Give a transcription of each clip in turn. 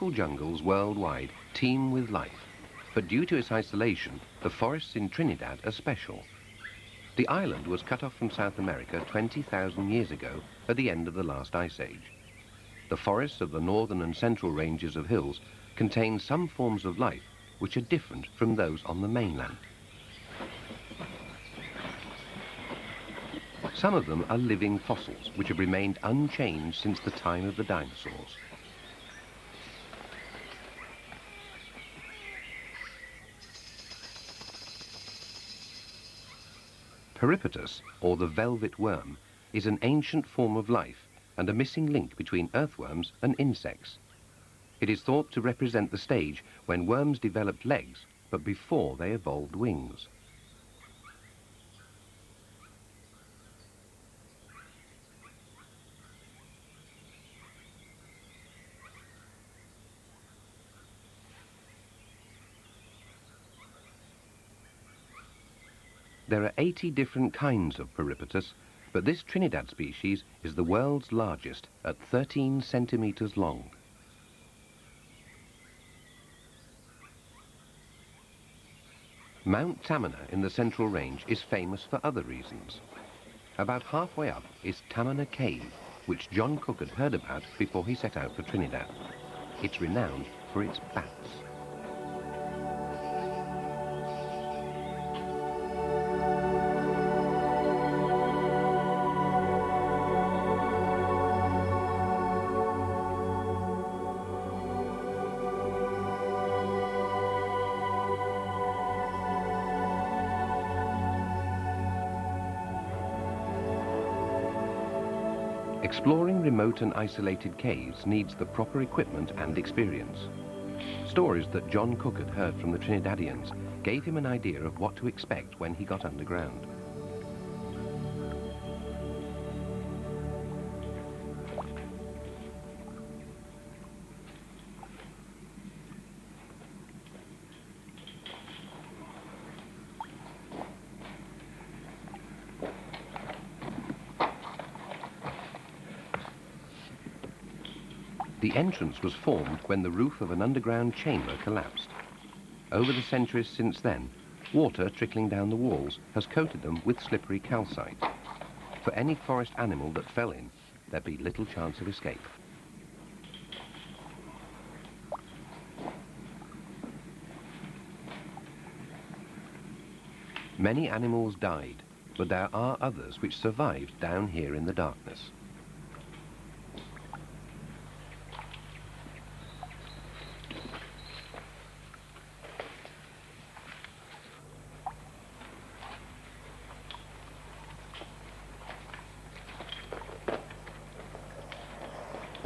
tropical jungles worldwide teem with life, but due to its isolation, the forests in Trinidad are special. The island was cut off from South America 20,000 years ago at the end of the last ice age. The forests of the northern and central ranges of hills contain some forms of life which are different from those on the mainland. Some of them are living fossils which have remained unchanged since the time of the dinosaurs. Peripatus, or the velvet worm, is an ancient form of life and a missing link between earthworms and insects. It is thought to represent the stage when worms developed legs, but before they evolved wings. There are 80 different kinds of Peripatus, but this Trinidad species is the world's largest at 13 centimeters long. Mount Tamana in the Central Range is famous for other reasons. About halfway up is Tamana Cave, which John Cook had heard about before he set out for Trinidad. It's renowned for its bats. Exploring remote and isolated caves needs the proper equipment and experience. Stories that John Cook had heard from the Trinidadians gave him an idea of what to expect when he got underground. The entrance was formed when the roof of an underground chamber collapsed. Over the centuries since then, water trickling down the walls has coated them with slippery calcite. For any forest animal that fell in, there'd be little chance of escape. Many animals died, but there are others which survived down here in the darkness.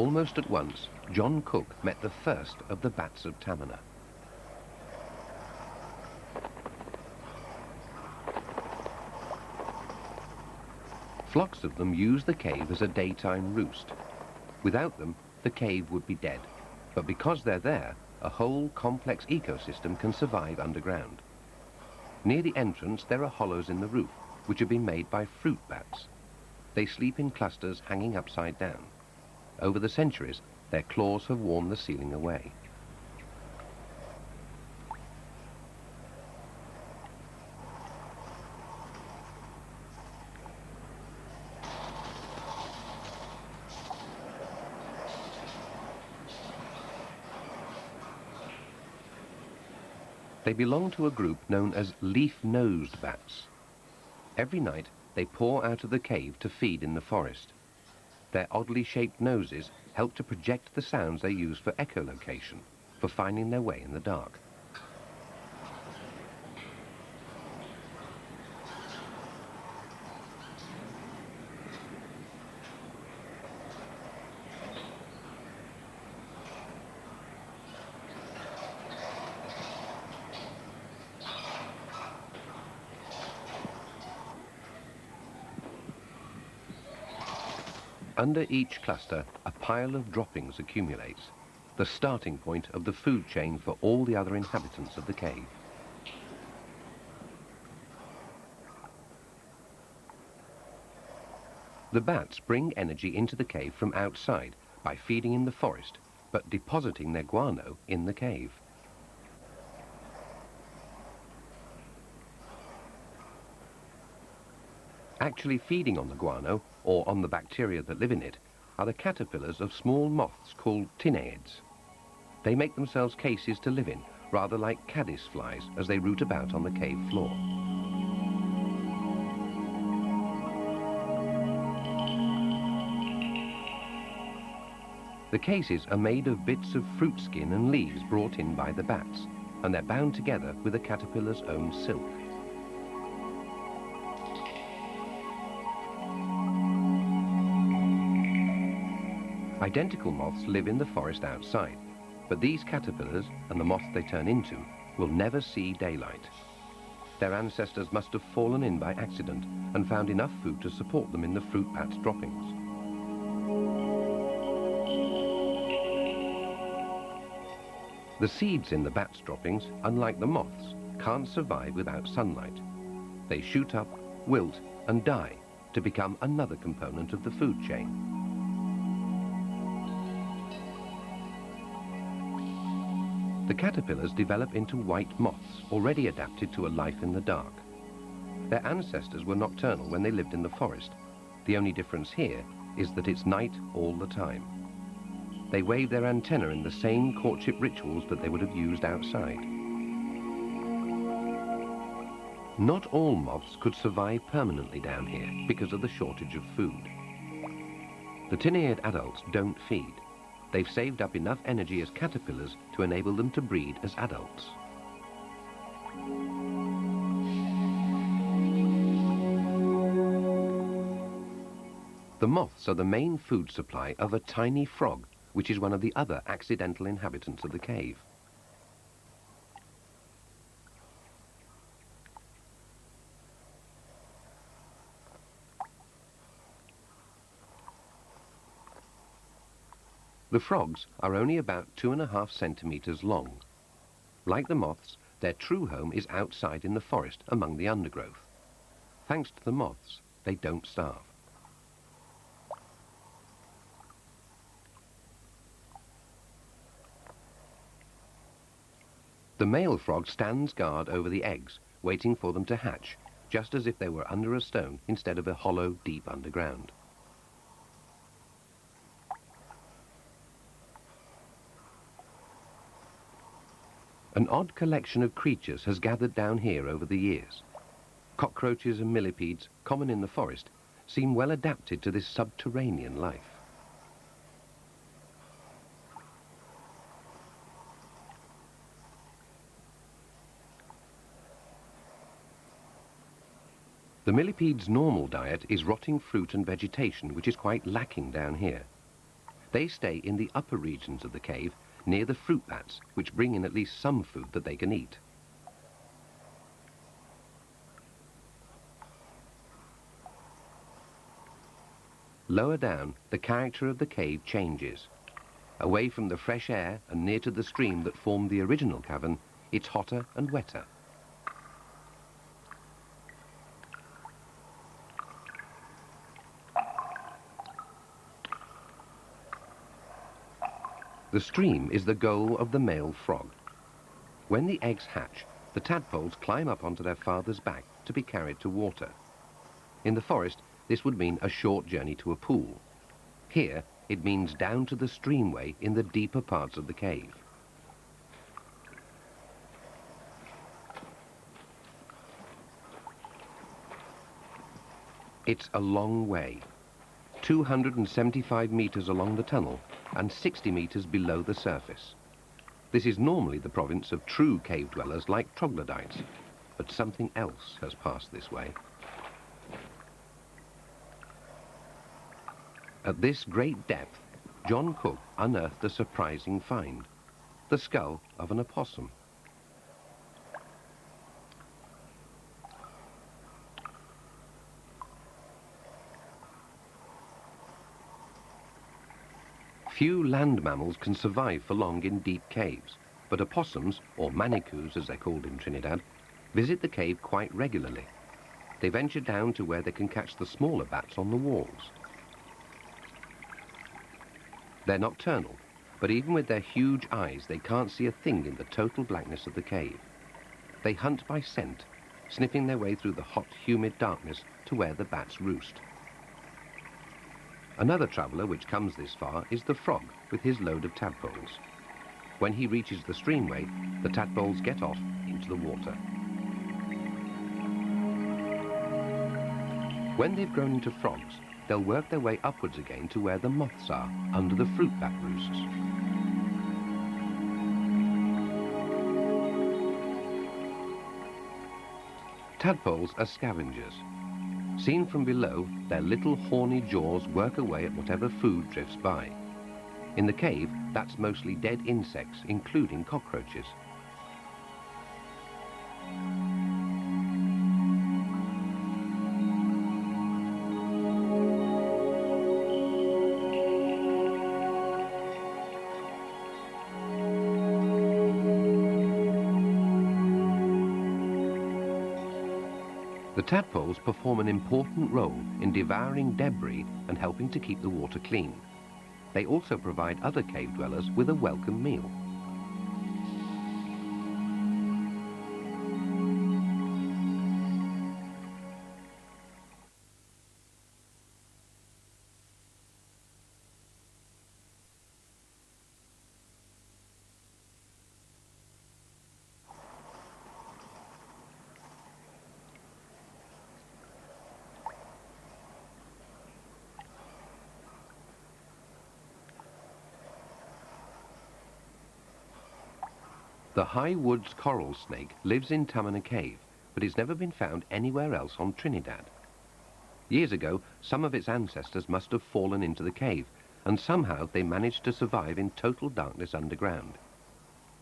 Almost at once, John Cook met the first of the Bats of Tamana. Flocks of them use the cave as a daytime roost. Without them, the cave would be dead. But because they're there, a whole complex ecosystem can survive underground. Near the entrance, there are hollows in the roof, which have been made by fruit bats. They sleep in clusters hanging upside down. Over the centuries, their claws have worn the ceiling away. They belong to a group known as leaf-nosed bats. Every night, they pour out of the cave to feed in the forest. Their oddly shaped noses help to project the sounds they use for echolocation, for finding their way in the dark. Under each cluster, a pile of droppings accumulates, the starting point of the food chain for all the other inhabitants of the cave. The bats bring energy into the cave from outside by feeding in the forest, but depositing their guano in the cave. Actually feeding on the guano, or on the bacteria that live in it, are the caterpillars of small moths called tineids. They make themselves cases to live in, rather like caddis flies as they root about on the cave floor. The cases are made of bits of fruit skin and leaves brought in by the bats, and they're bound together with the caterpillar's own silk. Identical moths live in the forest outside, but these caterpillars and the moths they turn into will never see daylight. Their ancestors must have fallen in by accident and found enough food to support them in the fruit bat's droppings. The seeds in the bat's droppings, unlike the moths, can't survive without sunlight. They shoot up, wilt, and die to become another component of the food chain. The caterpillars develop into white moths, already adapted to a life in the dark. Their ancestors were nocturnal when they lived in the forest. The only difference here is that it's night all the time. They wave their antennae in the same courtship rituals that they would have used outside. Not all moths could survive permanently down here because of the shortage of food. The tineiid adults don't feed. They've saved up enough energy as caterpillars to enable them to breed as adults. The moths are the main food supply of a tiny frog, which is one of the other accidental inhabitants of the cave. The frogs are only about 2.5 centimeters long. Like the moths, their true home is outside in the forest among the undergrowth. Thanks to the moths, they don't starve. The male frog stands guard over the eggs, waiting for them to hatch, just as if they were under a stone instead of a hollow deep underground. An odd collection of creatures has gathered down here over the years. Cockroaches and millipedes, common in the forest, seem well adapted to this subterranean life. The millipede's normal diet is rotting fruit and vegetation, which is quite lacking down here. They stay in the upper regions of the cave, near the fruit bats, which bring in at least some food that they can eat. Lower down, the character of the cave changes. Away from the fresh air and near to the stream that formed the original cavern, it's hotter and wetter. The stream is the goal of the male frog. When the eggs hatch, the tadpoles climb up onto their father's back to be carried to water. In the forest, this would mean a short journey to a pool. Here, it means down to the streamway in the deeper parts of the cave. It's a long way, 275 meters along the tunnel and 60 meters below the surface. This is normally the province of true cave dwellers like troglodytes, but something else has passed this way. At this great depth, John Cook unearthed a surprising find, the skull of an opossum. Few land mammals can survive for long in deep caves, but opossums, or manicous as they're called in Trinidad, visit the cave quite regularly. They venture down to where they can catch the smaller bats on the walls. They're nocturnal, But even with their huge eyes, they can't see a thing in the total blackness of the cave. They hunt by scent, sniffing their way through the hot, humid darkness to where the bats roost. Another traveller which comes this far is the frog with his load of tadpoles. When he reaches the streamway, the tadpoles get off into the water. When they've grown into frogs, they'll work their way upwards again to where the moths are, under the fruit bat roosts. Tadpoles are scavengers. Seen from below, their little horny jaws work away at whatever food drifts by. In the cave, that's mostly dead insects, including cockroaches. The tadpoles perform an important role in devouring debris and helping to keep the water clean. They also provide other cave dwellers with a welcome meal. The high woods coral snake lives in Tamana Cave, but it's never been found anywhere else on Trinidad. Years ago, some of its ancestors must have fallen into the cave, and somehow they managed to survive in total darkness underground.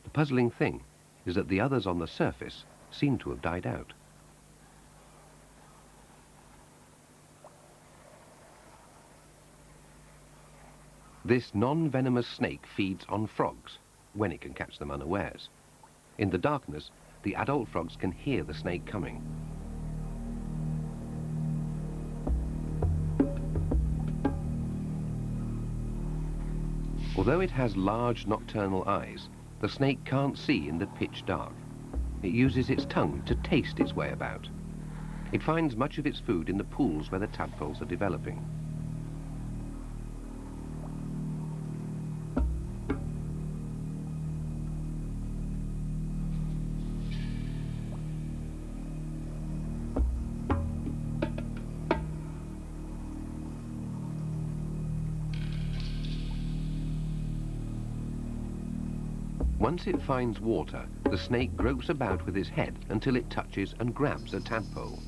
The puzzling thing is that the others on the surface seem to have died out. This non-venomous snake feeds on frogs, when it can catch them unawares. In the darkness, the adult frogs can hear the snake coming. Although it has large nocturnal eyes, the snake can't see in the pitch dark. It uses its tongue to taste its way about. It finds much of its food in the pools where the tadpoles are developing. Once it finds water, the snake gropes about with its head until it touches and grabs a tadpole.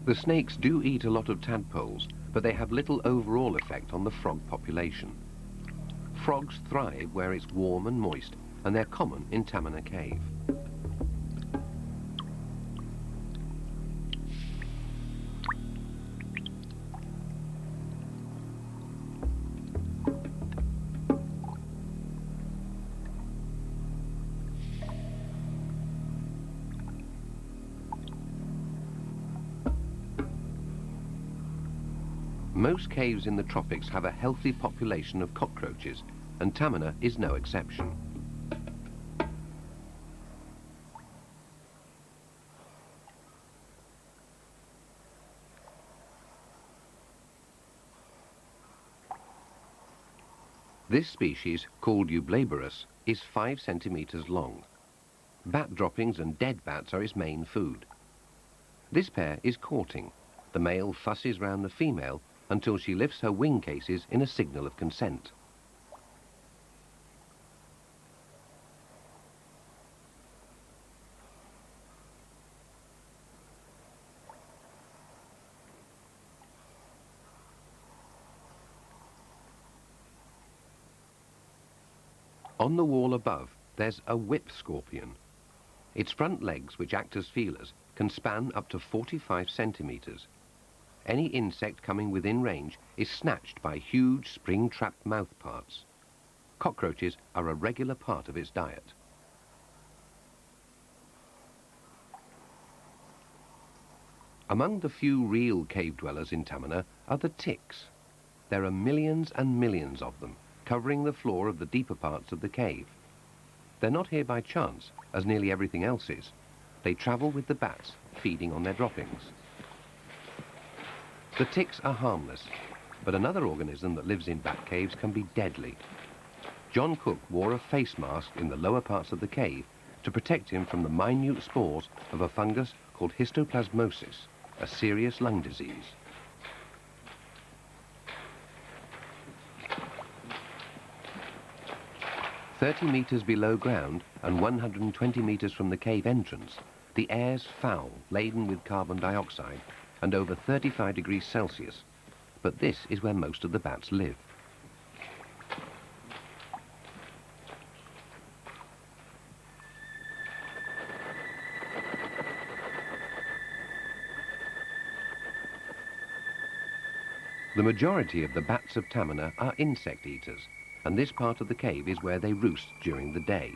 The snakes do eat a lot of tadpoles, but they have little overall effect on the frog population. Frogs thrive where it's warm and moist, and they're common in Tamana Cave. Most caves in the tropics have a healthy population of cockroaches, and Tamana is no exception. This species, called eublaberus, is 5 centimeters long. Bat droppings and dead bats are its main food. This pair is courting. The male fusses round the female until she lifts her wing cases in a signal of consent. On the wall above, there's a whip scorpion. Its front legs, which act as feelers, can span up to 45 centimeters. Any insect coming within range is snatched by huge spring-trapped mouth parts. Cockroaches are a regular part of its diet. Among the few real cave dwellers in Tamana are the ticks. There are millions and millions of them, covering the floor of the deeper parts of the cave. They're not here by chance, as nearly everything else is. They travel with the bats, feeding on their droppings. The ticks are harmless, but another organism that lives in bat caves can be deadly. John Cook wore a face mask in the lower parts of the cave to protect him from the minute spores of a fungus called histoplasmosis, a serious lung disease. "30 meters below ground and 120 meters from the cave entrance, the air's foul, laden with carbon dioxide and over 35 degrees Celsius. But this is where most of the bats live. The majority of the bats of Tamana are insect eaters, and this part of the cave is where they roost during the day.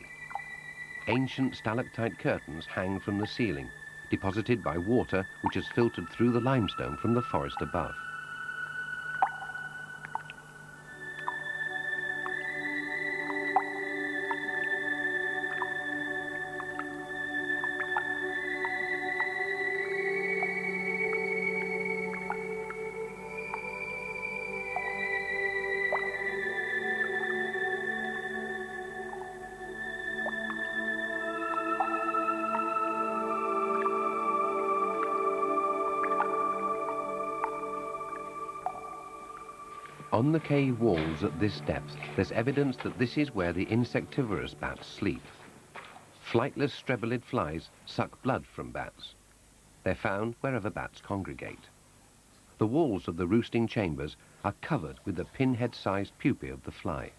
Ancient stalactite curtains hang from the ceiling, deposited by water which has filtered through the limestone from the forest above. On the cave walls at this depth, there's evidence that this is where the insectivorous bats sleep. Flightless strebelid flies suck blood from bats. They're found wherever bats congregate. The walls of the roosting chambers are covered with the pinhead-sized pupae of the fly.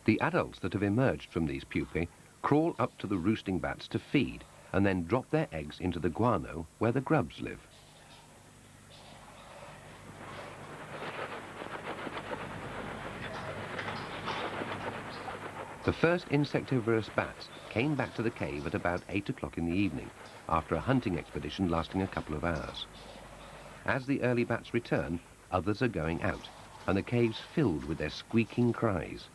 The adults that have emerged from these pupae crawl up to the roosting bats to feed and then drop their eggs into the guano where the grubs live. The first insectivorous bats came back to the cave at about 8 o'clock in the evening after a hunting expedition lasting a couple of hours. As the early bats return, others are going out, and the cave's filled with their squeaking cries.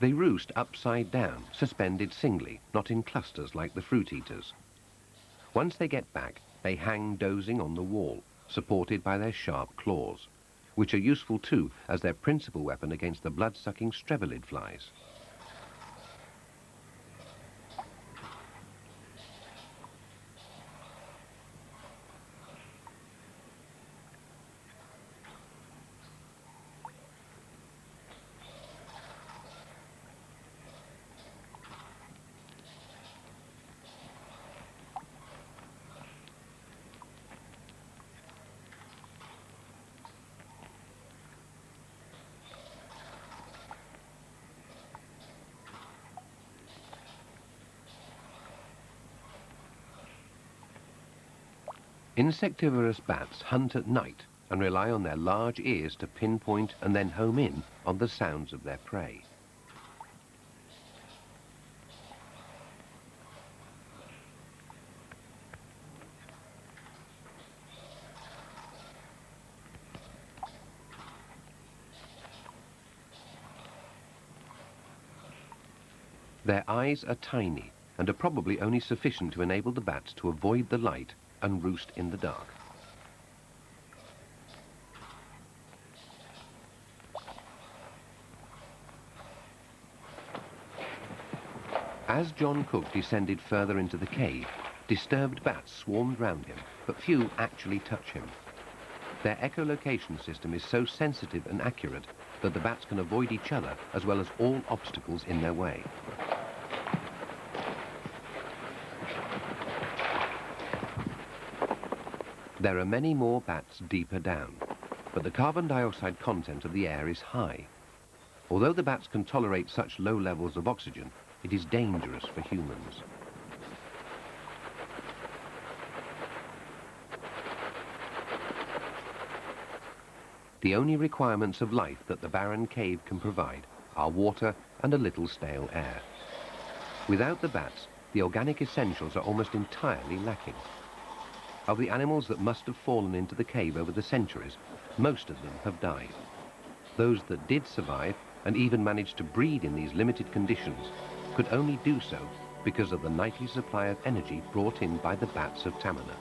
They roost upside down, suspended singly, not in clusters like the fruit eaters. Once they get back, they hang dozing on the wall, supported by their sharp claws, which are useful too as their principal weapon against the blood-sucking strebelid flies. Insectivorous bats hunt at night and rely on their large ears to pinpoint and then home in on the sounds of their prey. Their eyes are tiny and are probably only sufficient to enable the bats to avoid the light and roost in the dark. As John Cook descended further into the cave, disturbed bats swarmed round him, but few actually touch him. Their echolocation system is so sensitive and accurate that the bats can avoid each other as well as all obstacles in their way. There are many more bats deeper down, but the carbon dioxide content of the air is high. Although the bats can tolerate such low levels of oxygen, it is dangerous for humans. The only requirements of life that the barren cave can provide are water and a little stale air. Without the bats, the organic essentials are almost entirely lacking. Of the animals that must have fallen into the cave over the centuries, most of them have died. Those that did survive and even managed to breed in these limited conditions could only do so because of the nightly supply of energy brought in by the Bats of Tamana.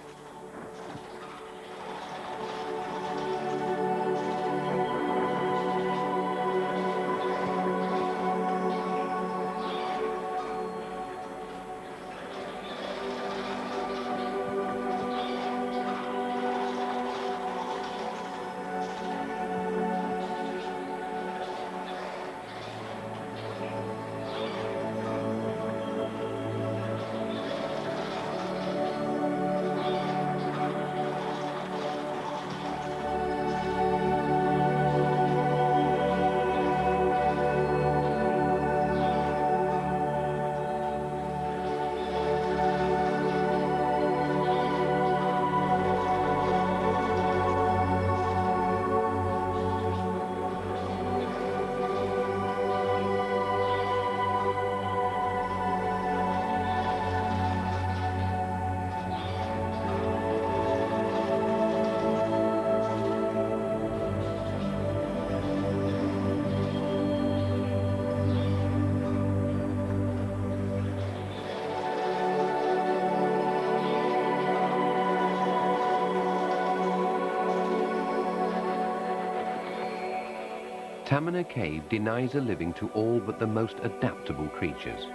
Tamana Cave denies a living to all but the most adaptable creatures.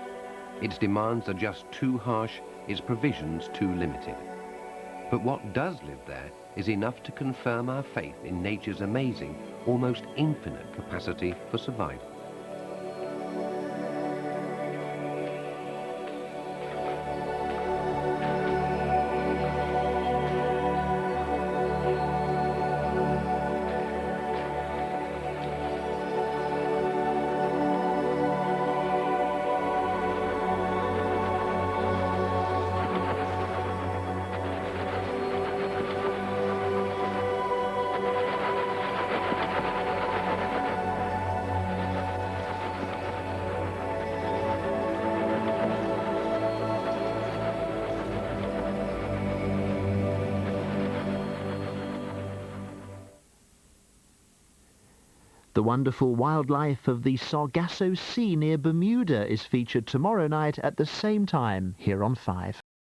Its demands are just too harsh, its provisions too limited. But what does live there is enough to confirm our faith in nature's amazing, almost infinite capacity for survival. The wonderful wildlife of the Sargasso Sea near Bermuda is featured tomorrow night at the same time here on 5.